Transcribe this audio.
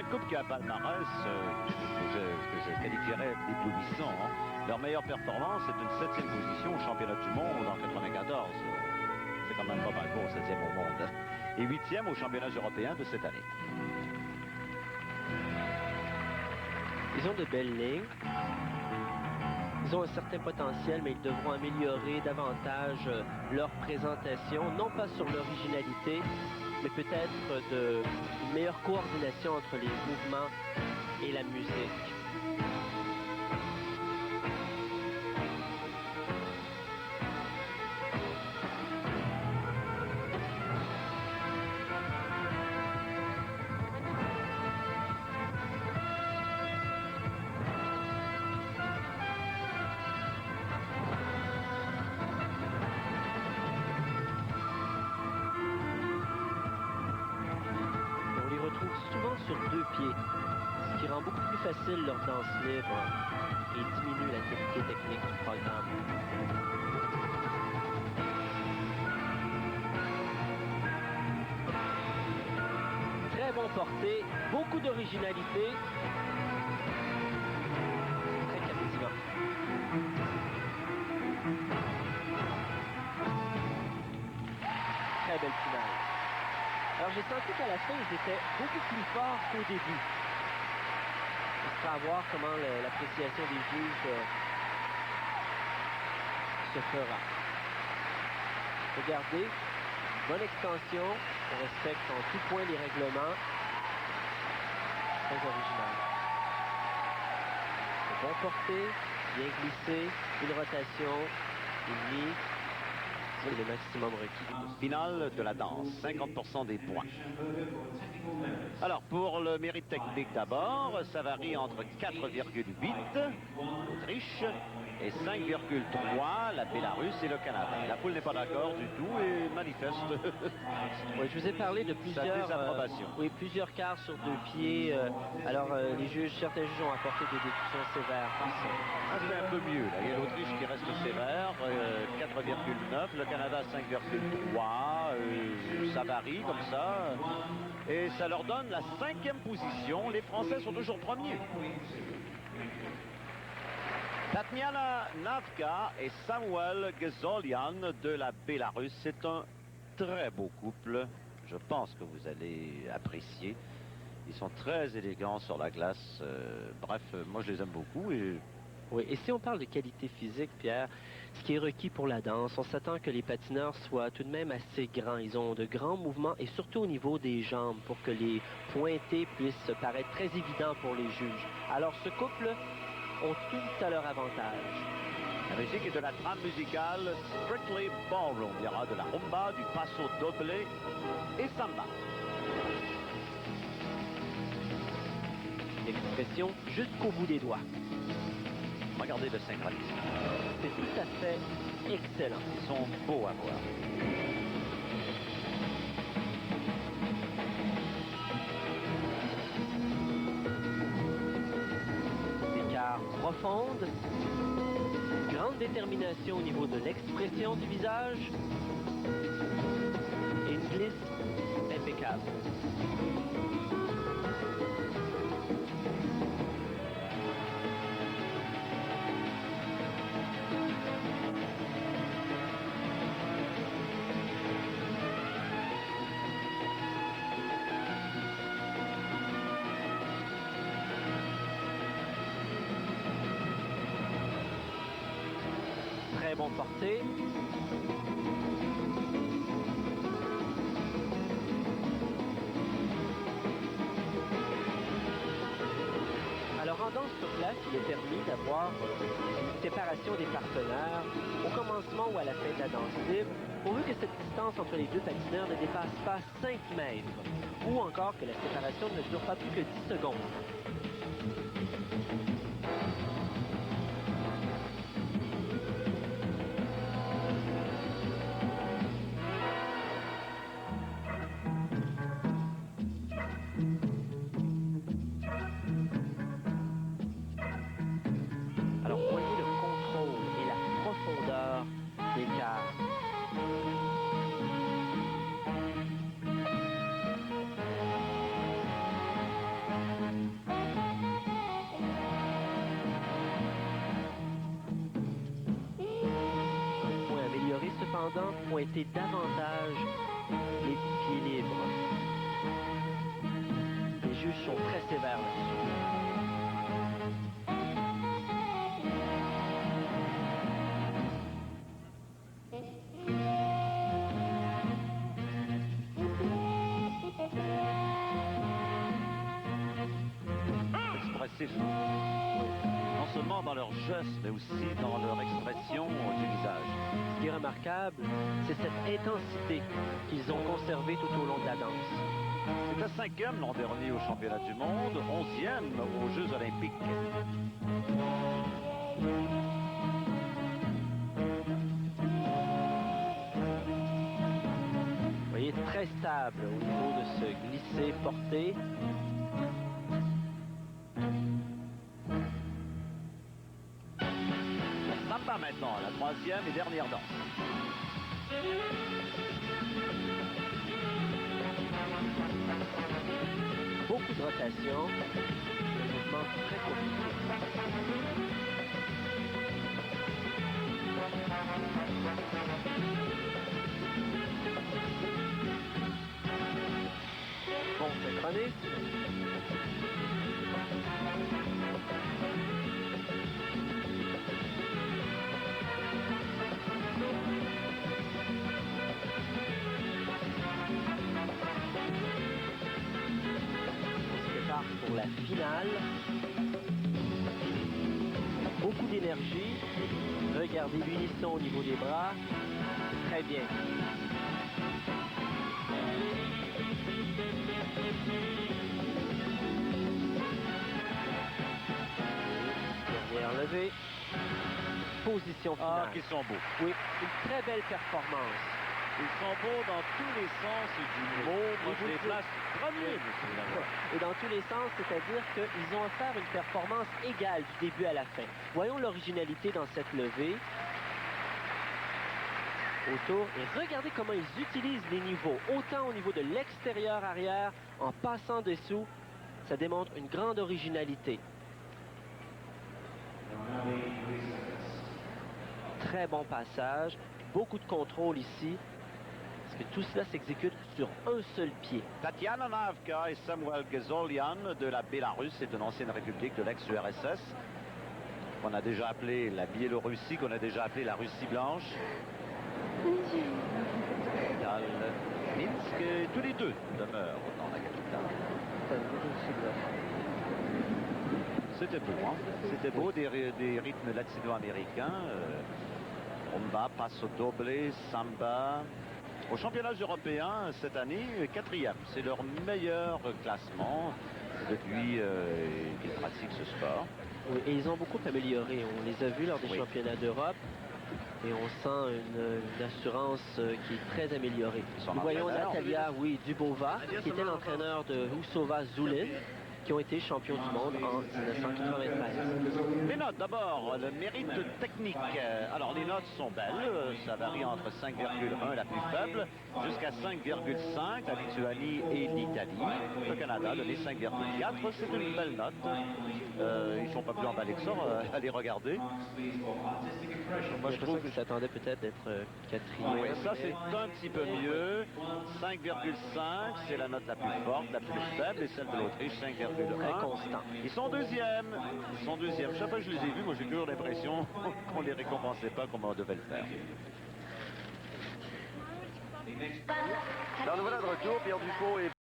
couple qui a un palmarès que je qualifierais d'éblouissant. Hein. Leur meilleure performance est une 7e position au championnat du monde en 94. C'est quand même pas mal pour 7e au monde. Et 8e aux championnats européens de cette année. Ils ont de belles lignes. Ils ont un certain potentiel, mais ils devront améliorer davantage leur présentation, non pas sur l'originalité, mais peut-être une meilleure coordination entre les mouvements et la musique. Sur 2 pieds, ce qui rend beaucoup plus facile leur danse libre et diminue la qualité technique du programme. Très bon porté, beaucoup d'originalité, très captivant. Très belle finale. Alors j'ai senti qu'à la fin, ils étaient beaucoup plus forts qu'au début. Il sera à voir comment l'appréciation des juges se fera. Regardez, bonne extension, on respecte en tout point les règlements. Très original. Bon porté, bien glissé, une rotation, une mise. C'est le maximum requis. Finale de la danse, 50% des points. Alors, pour le mérite technique d'abord, ça varie entre 4,8, l'Autriche, et 5,3, la Bélarus et le Canada. La foule n'est pas d'accord du tout et manifeste oui, je vous ai parlé de plusieurs oui, plusieurs quarts sur 2 pieds. Alors, certains juges ont apporté des déductions sévères. C'est un peu mieux. Là. Il y a l'Autriche qui reste sévère, 4,9, le Canada 5,3, ça varie comme ça. Et ça leur donne la 5e position. Les Français sont toujours premiers. Tatiana Navka et Samuel Ghezolian de la Bélarus. C'est un très beau couple. Je pense que vous allez apprécier. Ils sont très élégants sur la glace. Bref, moi je les aime beaucoup. Oui, et si on parle de qualité physique, Pierre, ce qui est requis pour la danse, on s'attend que les patineurs soient tout de même assez grands. Ils ont de grands mouvements et surtout au niveau des jambes pour que les pointés puissent paraître très évidents pour les juges. Alors ce couple ont tout à leur avantage. La musique est de la trame musicale Strictly Ballroom. Il y aura de la rumba, du passo doble et samba. Expression jusqu'au bout des doigts. Regardez le synchronisme. C'est tout à fait excellent. Ils sont beaux à voir. Écart profonde, grande détermination au niveau de l'expression du visage et une glisse impeccable. Très bon porté. Alors en danse sur place, il est permis d'avoir une séparation des partenaires au commencement ou à la fin de la danse libre, pourvu que cette distance entre les deux patineurs ne dépasse pas 5 mètres, ou encore que la séparation ne dure pas plus que 10 secondes. Alors, voyez le contrôle et la profondeur d'écart. opposants pointer davantage les pieds libres. Les juges sont très sévères là-dessus. Non seulement dans leurs gestes, mais aussi dans leur expression du visage. Ce qui est remarquable, c'est cette intensité qu'ils ont conservée tout au long de la danse. C'est la 5e l'an dernier au championnat du monde, 11e aux Jeux olympiques. Vous voyez, très stable au niveau de ce glisser-porter. Samba maintenant, la 3e et dernière danse. Beaucoup de rotation, un mouvement très compliqué. Bon, synchronisme. Pour la finale. Beaucoup d'énergie. Regardez l'unisson au niveau des bras. Très bien. Dernière levée. Position finale. Ah, qu'ils sont beaux. Oui, une très belle performance. Ils sont beaux dans tous les sens du mot. Moi, je les place premiers, monsieur. Et dans tous les sens, c'est-à-dire qu'ils ont offert une performance égale du début à la fin. Voyons l'originalité dans cette levée. Autour. Et regardez comment ils utilisent les niveaux. Autant au niveau de l'extérieur arrière, en passant dessous. Ça démontre une grande originalité. Très bon passage. Beaucoup de contrôle ici. Que tout cela s'exécute sur un seul pied. Tatiana Navka et Samuel Ghezolian de la Bélarus, c'est une ancienne république de l'ex-URSS, qu'on a déjà appelée la Biélorussie, qu'on a déjà appelée la Russie blanche. Capitale Minsk, tous les deux demeurent dans la capitale. C'était beau, hein? C'était beau, des rythmes latino-américains. Rumba, passo doble, samba. Aux championnats européens, cette année, 4e. C'est leur meilleur classement depuis qu'ils pratiquent ce sport. Oui, et ils ont beaucoup amélioré. On les a vus lors des championnats d'Europe. Et on sent une assurance qui est très améliorée. Nous voyons Natalia Dubova, qui était l'entraîneur de Husova Zulin, qui ont été champions du monde en 1993. Les notes, d'abord, le mérite technique. Alors, les notes sont belles. Ça varie entre 5,1, la plus faible, jusqu'à 5,5, la Lituanie et l'Italie. Le Canada a donné 5,4. C'est une belle note. Ils ne sont pas plus emballés que ça. Allez regarder. Moi, je trouve qu'ils s'attendaient peut-être d'être quatrième. Oui, ça, c'est un petit peu mieux. 5,5, c'est la note la plus forte, la plus faible, et celle de l'Autriche, 5,1. Très constant. Ils sont deuxièmes. Ils sont deuxièmes. Chaque fois que je les ai vus, moi, j'ai toujours l'impression qu'on les récompensait pas comme on devait le faire. Alors, nous voilà de retour. Pierre Dufaux et